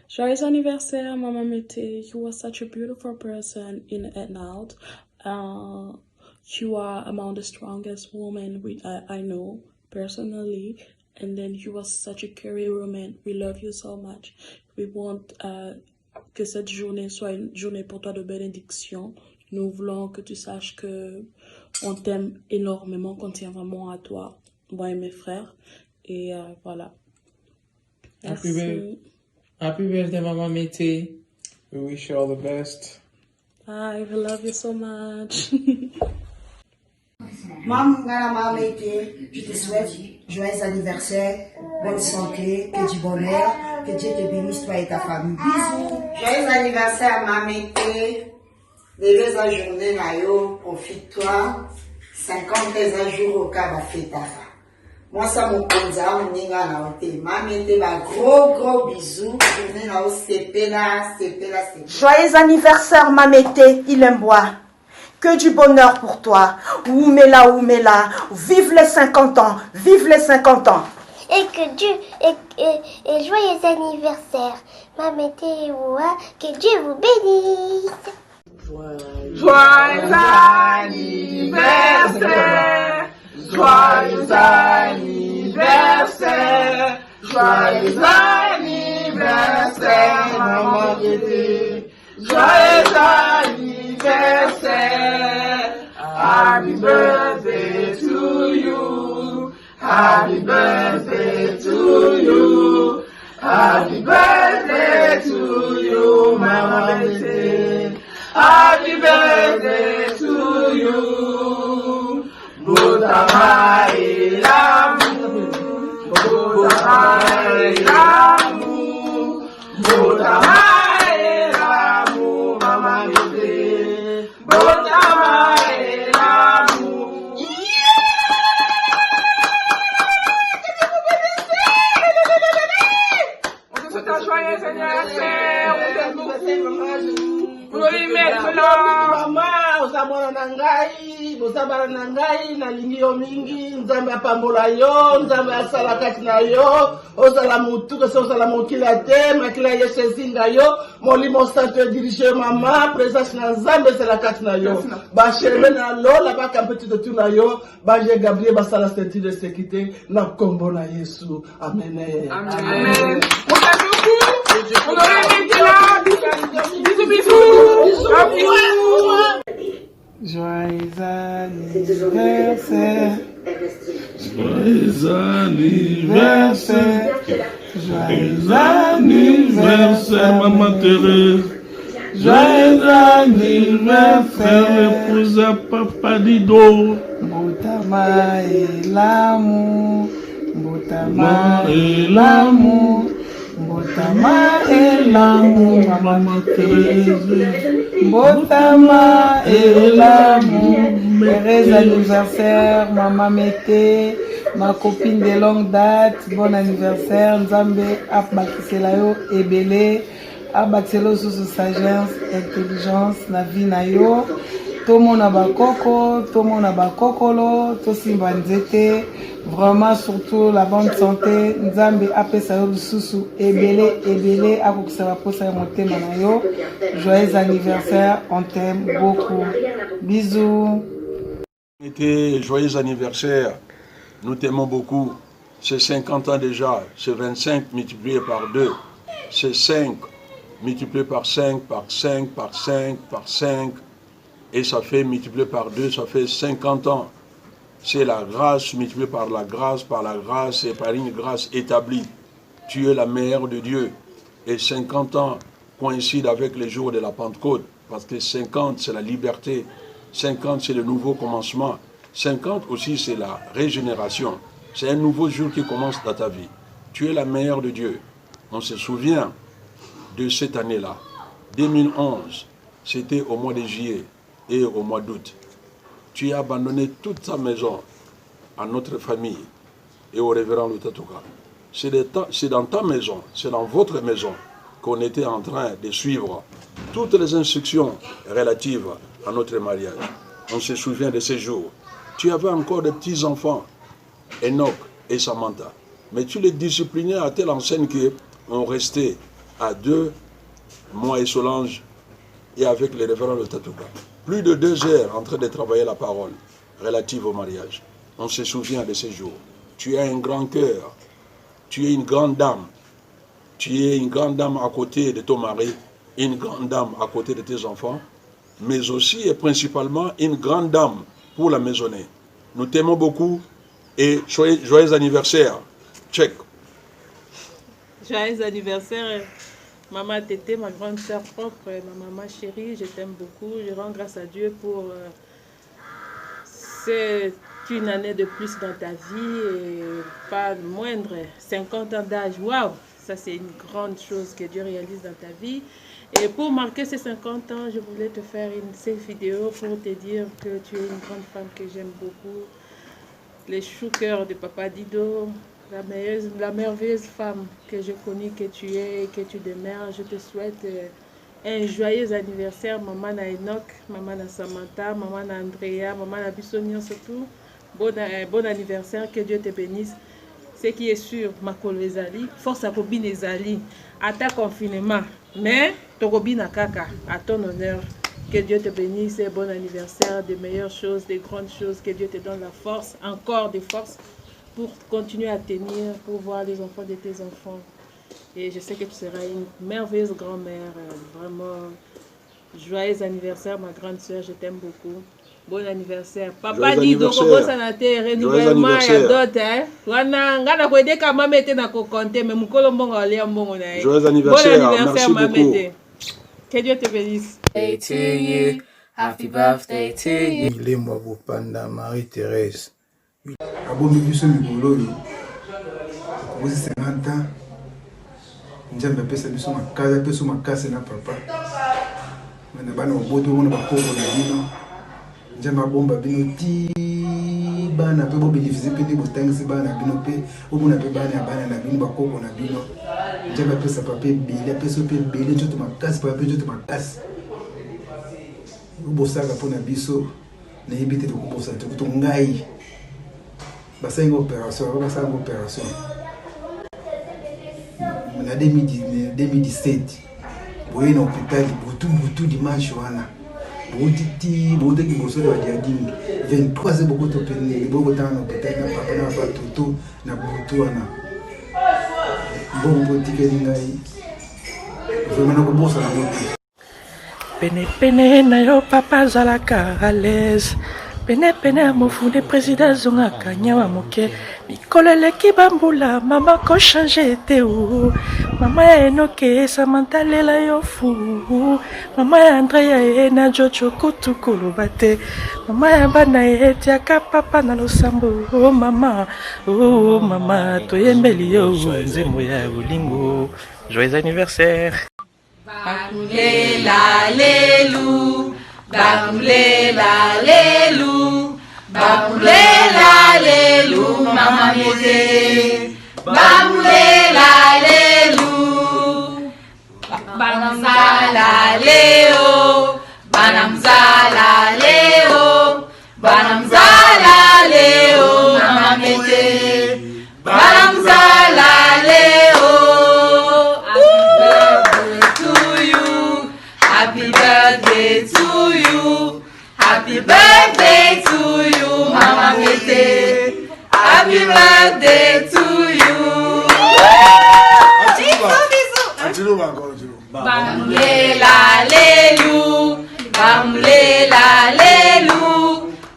Joyeux anniversaire, Maman Mété. You are such a beautiful person in and out. You are among the strongest women I know personally. And then you are such a caring woman. We love you so much. We want que cette journée soit une journée pour toi de bénédiction. Nous voulons que tu saches que on t'aime énormément, qu'on tient vraiment à toi, moi et mes frères. Et voilà. Merci. Happy birthday, Maman Mété. We wish you all the best. I love you so much. Maman Mété, je te souhaite joyeux anniversaire, bonne santé, que du bonheur, que Dieu te bénisse toi et ta famille. Bisous. Joyeux anniversaire, Maman Mété. Début en journée, Nayo, profite-toi. 50 un jour au cas, fête ta femme. Moi, ça mon konza, mon ninga na ote. Maman Mété, gros bisous. Journée na o sepela. Joyeux anniversaire, Maman Mété, il aime boire. Que du bonheur pour toi. Oumela. Vive les 50 ans. Vive les 50 ans. Et que Dieu, et joyeux anniversaire, Maman Mété, que Dieu vous bénisse. Joyeux anniversaire. Joyeux anniversaire. Joyeux anniversaire, Maman Mété. Joyeux anniversaire. Happy birthday to you. Happy birthday to you. Happy birthday to you, Maman Mété. Happy birthday to you. Botama et l'amour. Botama et l'amour. Botama et l'amour, Maman Mété. Botama et l'amour. On te souhaite un joyeux anniversaire. Mama, osamona na ngai, bosabala na ngai, nalingi yo mingi, nzambe apambola yo, nzambe asala kati na yo, ozala mutu, kese ozala mokila te, makila Yesu ezinga yo, molimo santo dirige mama, présence na nzambe ezala kati na yo, basheme na lola, bakampetu de tout na yo, baje Gabriel basala ceinture de sécurité, na kombo na Yesu, amen. Amen. Joyeux anniversaire. Joyeux anniversaire. Joyeux anniversaire, Maman Thérèse. Joyeux anniversaire, épouse à Papa Dido. Botama et l'amour. Botama et l'amour. Botama et l'amour, Maman Thérèse. Botama et l'amour. Heureux anniversaire, Maman Mété, ma copine de longue date. Bon anniversaire, Nzambe abakisela yo ebele, abakisela sous sagesse, intelligence, na vie na yo. Tomo na bakoko, tomo na bakokolo, tosimba nzete. Vraiment, surtout la bonne santé. Nzambe apesa yo lususu ebele akokisa baposa ya motema na yo. Joyeux anniversaire, on t'aime beaucoup. Bisous. Joyeux anniversaire, nous t'aimons beaucoup. C'est 50 ans déjà, c'est 25 multiplié par 2, c'est 5 multiplié par 5, par 5, par 5, par 5, et ça fait multiplié par 2, ça fait 50 ans. C'est la grâce multipliée par la grâce et par une grâce établie. Tu es la mère de Dieu. Et 50 ans coïncident avec les jours de la Pentecôte, parce que 50 c'est la liberté, 50 c'est le nouveau commencement, 50 aussi c'est la régénération. C'est un nouveau jour qui commence dans ta vie. Tu es la mère de Dieu. On se souvient de cette année-là. 2011, c'était au mois de juillet et au mois d'août. Tu as abandonné toute ta maison à notre famille et au révérend Lutatouka. C'est dans ta maison, c'est dans votre maison qu'on était en train de suivre toutes les instructions relatives à notre mariage. On se souvient de ces jours. Tu avais encore des petits-enfants, Enoch et Samantha. Mais tu les disciplinais à telle enseigne qu'on restait à 2, moi et Solange, et avec le révérend Lutatouka. Plus de 2 heures en train de travailler la parole relative au mariage. On se souvient de ces jours. Tu as un grand cœur. Tu es une grande dame. Tu es une grande dame à côté de ton mari, une grande dame à côté de tes enfants, mais aussi et principalement une grande dame pour la maisonnée. Nous t'aimons beaucoup et joyeux anniversaire. Check. Joyeux anniversaire. Maman Tété, ma grande sœur propre, ma maman chérie, je t'aime beaucoup. Je rends grâce à Dieu pour cette une année de plus dans ta vie et pas moindre, 50 ans d'âge. Waouh, ça c'est une grande chose que Dieu réalise dans ta vie. Et pour marquer ces 50 ans, je voulais te faire cette vidéo pour te dire que tu es une grande femme que j'aime beaucoup. Les choux-cœurs de Papa Dido. La merveilleuse femme que je connais, que tu es et que tu demeures. Je te souhaite un joyeux anniversaire, maman na Enoch, maman na Samantha, maman na Andrea, maman na Bissonion surtout. Bon anniversaire, que Dieu te bénisse. Ce qui est sûr, Makolo ezali, force à Kobin ezali, à ta confinement. Mais, Tokobin na kaka, à ton honneur. Que Dieu te bénisse et bon anniversaire, de meilleures choses, de grandes choses. Que Dieu te donne la force, encore des forces, pour continuer à tenir, pour voir les enfants de tes enfants. Et je sais que tu seras une merveilleuse grand-mère. Vraiment, joyeux anniversaire, ma grande soeur, je t'aime beaucoup. Bon anniversaire. Papa dit donc, ça n'a été renouvellement, il y a d'autres. Joyeux anniversaire, bon anniversaire, merci beaucoup. Que Dieu te bénisse. Birthday to you. Happy birthday to you. Il est moi, Bopanda, Marie-Thérèse. Abomi biso mikolo oyo okozi 50 ans nzambe apesa biso makasi na papa na bana oboto mona bakoko na bino nzambe abomba bino ti bana pe bo bénéficier pe de botangisi bana bino pe omona pe bana na bino bakoko na bino nzambe apesa papa ebele apesa pe ebele nzoto makasi papa pe nzoto makasi obosaka mpona biso nayebi te tokobosana te kuto ngai basalinga opération na 2017 boye na hôpital butu dimanche wana bouteki bosolo ya diadimi 23 boko topene bokotanga na hôpital na papa na batoto na butu wana bongo botikeli ngai vraiment nakobosana yo te Pene na yo papa zalaka à l'aise. Pene amofunde président zongaka nyawa moke. Mikolo eleki bambula mama ko change te o. Mama ya enoke Samantha lela yo fu. Mama ya Andrea ena Jojo kutukulu bate. Mama ya bana etiaka papa na losambo. Oh mama toyembeli yo nzembo ya bolingo. Joyeux anniversaire. Bakulela lelu, bakulela lelu, bakulela lelu, mama mete. Bakulela lelu, banamzala leo, banamzala leo, banamzala leo, mama mete. Banamzala leo. Happy birthday to you. Happy birthday to you, Mama Mete. Happy birthday to you. Bamulela lelu, bamulela lelu,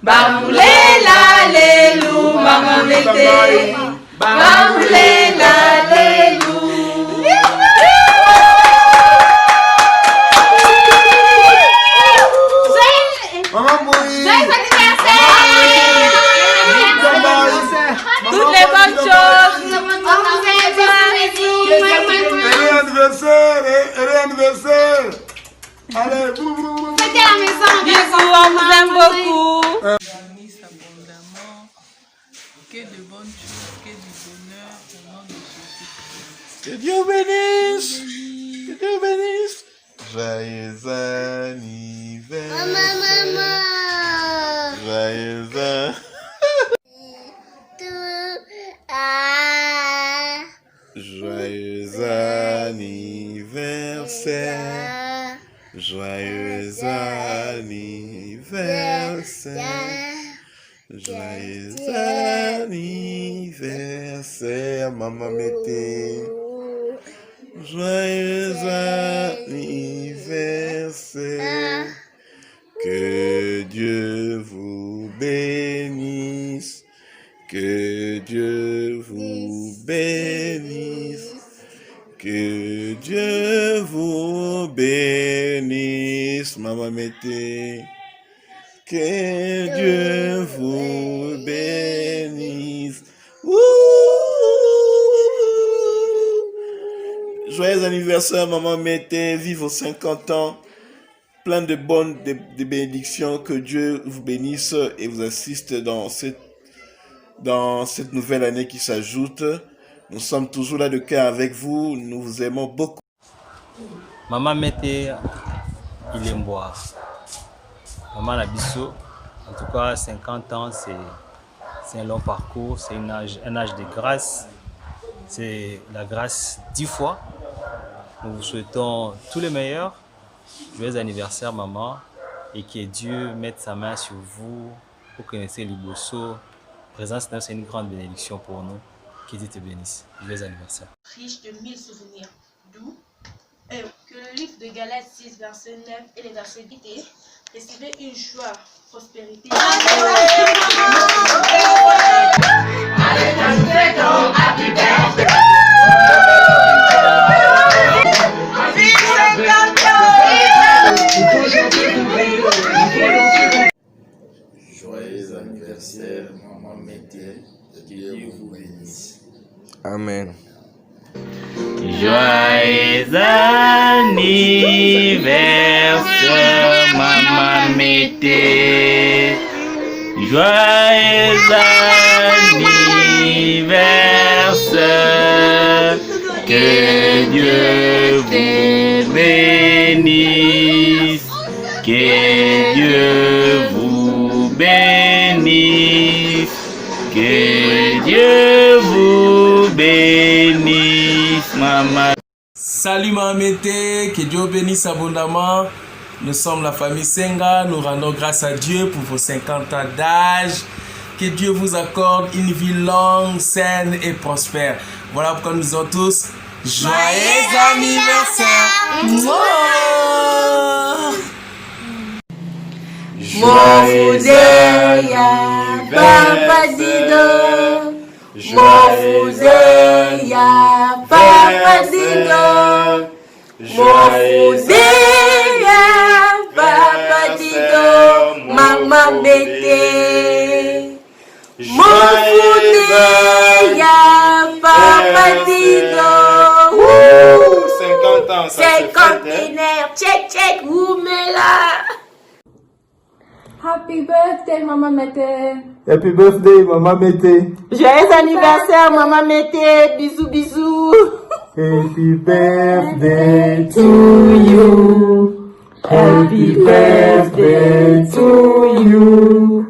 bamulela lelu, Mama Mete. Bamulela lelu. Toutes les bonnes choses. Heureux anniversaire. Allez, C'était la maison. Bisous, on vous aime beaucoup. Bénisse abondamment. Que de bonnes choses, que du bonheur au nom de Jésus. Que Dieu bénisse. Que Dieu bénisse. Joyeux anniversaire. Maman. Joyeux anniversaire. Joyeux anniversaire. Joyeux anniversaire, maman Mété. Joyeux anniversaire. Que Dieu vous bénisse. Que Dieu vous bénisse. Que Dieu vous bénisse, maman Mété. Que Dieu vous bénisse. Joyeux anniversaire, maman Mété. Vive vos 50 ans. Plein de bonnes de bénédictions. Que Dieu vous bénisse et vous assiste dans cette nouvelle année qui s'ajoute. Nous sommes toujours là de cœur avec vous. Nous vous aimons beaucoup. Maman Mété, il aime boire. Maman Nabisso, en tout cas 50 ans, c'est un long parcours, c'est un âge de grâce. C'est la grâce 10 fois. Nous vous souhaitons tout le meilleur. Joyeux anniversaire maman. Et que Dieu mette sa main sur vous. Vous connaissez l'Ibosso. Présence, c'est une grande bénédiction pour nous. Que Dieu te bénisse. Joyeux anniversaire. Riche de 1000 souvenirs. D'où que le livre de Galates 6, verset 9 et les versets 8 recevez une joie, prospérité. Joyeux anniversaire, maman Mété. Que Dieu vous bénisse. Amen. Joyeux anniversaire, maman Mété. Joyeux anniversaire, que Dieu vous bénisse, que Dieu vous bénisse, que Dieu vous bénisse, maman. Salut Mamété, que Dieu bénisse abondamment. Nous sommes la famille Senga, nous rendons grâce à Dieu pour vos 50 ans d'âge. Que Dieu vous accorde une vie longue, saine et prospère. Voilà pourquoi nous disons tous joyeux anniversaire. Mofuzeya, Papa Dido. Mofuzeya, Papa Dido. Mofuzeya, Papa Dido. Mama Bete. Mofuzeya, Papa Dido. 50 ans, ça 50 check, check, Oumela. Happy birthday, Maman Mété. Happy birthday, Maman Mété. Joyeux anniversaire, Maman Mété. Bisous, bisous. Happy birthday to you. Happy birthday to you.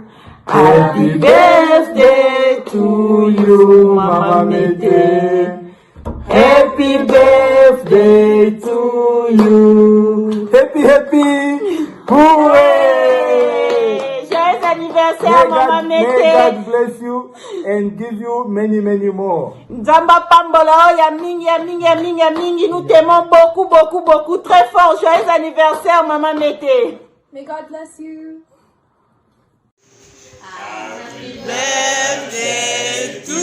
Happy birthday to you, Maman Mété. Happy birthday to you. Happy, happy. Hooray! Joyeux anniversaire, Maman Mété. May God bless you and give you many, many more. Nzamba Pambola, ya mingi, ya mingi, ya mingi, ya mingi. Nous t'aimons beaucoup, beaucoup, beaucoup. Très fort. Joyeux anniversaire, Maman Mété. May God bless you. Happy birthday to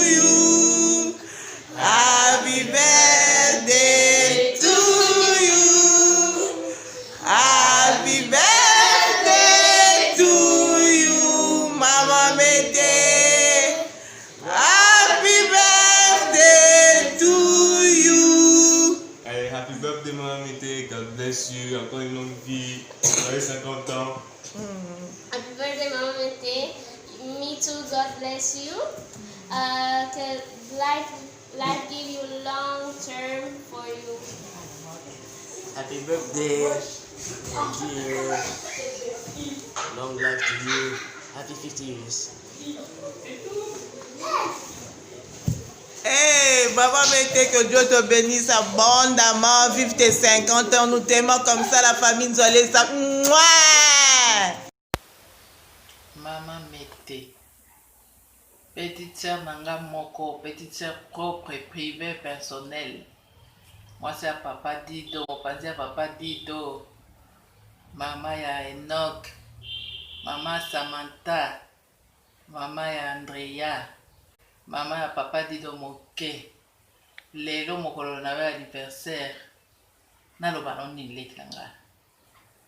you. Happy birthday to you. Happy birthday to you, Mama Mété. Happy birthday to you. Allez, happy birthday, Maman Mété. God bless you. Encore une longue vie. Joyeux 50 ans. Happy birthday, Maman Mété. Me too, God bless you. Que life give you long term for you. Happy birthday, dear. Long life to you. Happy 50 years. Hey, Maman Mété, que Dieu te bénisse abondamment. Vive tes 50 ans. Nous t'aimons comme ça, la famille Nzolé. Ça. Maman Mété. Petite sœur Nanga Moko, petite sœur propre et privée personnelle. Moi c'est à Papa Dido, mon père à Papa Dido. Maman ya Enoch, maman Samantha, maman ya Andrea, maman ya Papa Dido Moke. Lelo mokolo na we anniversaire. Na loba noni leklanga.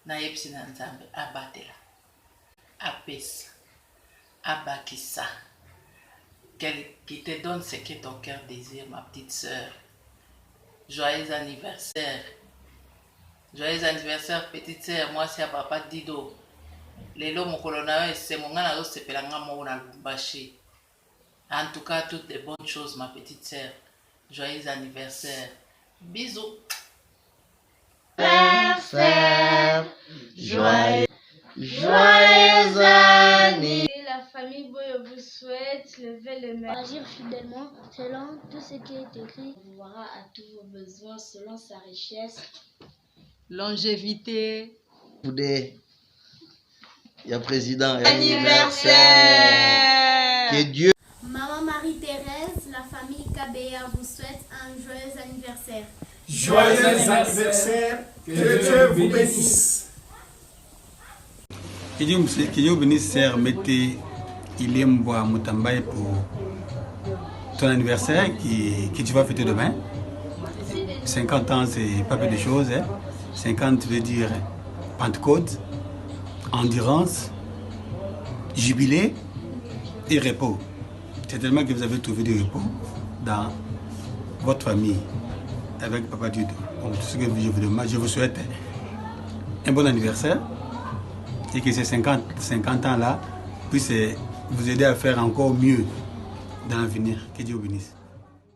Na yepsi na Nzambe abatela. Apesa. Abakisa. Qui te donne ce que ton cœur désire, ma petite sœur. Joyeux anniversaire. Joyeux anniversaire, petite sœur. Moi, c'est à Papa Dido. Lelo mokolonawe, c'est mon gars se pelanga mo na Lubumbashi. En tout cas, toutes les bonnes choses, ma petite sœur. Joyeux anniversaire. Bisous. Joyeux anniversaire. La famille Boyo vous souhaite lever le main. Agir fidèlement selon tout ce qui est écrit. Il pourra à tous vos besoins selon sa richesse. Longévité. Il y a président. Anniversaire. Que Dieu. Maman Marie-Thérèse, la famille KBA vous souhaite un joyeux anniversaire. Joyeux anniversaire. Que Dieu vous bénisse. Que Dieu bénisse Sœur Mété Ilemboa Mutambaye pour ton anniversaire que tu vas fêter demain. 50 ans, c'est pas peu de choses. Hein. 50 veut dire Pentecôte, endurance, jubilé et repos. C'est tellement que vous avez trouvé du repos dans votre famille avec Papa Dido. Donc, tout ce que je vous demande, je vous souhaite un bon anniversaire. Et que ces 50 ans-là puisse vous aider à faire encore mieux dans l'avenir. Que Dieu vous bénisse.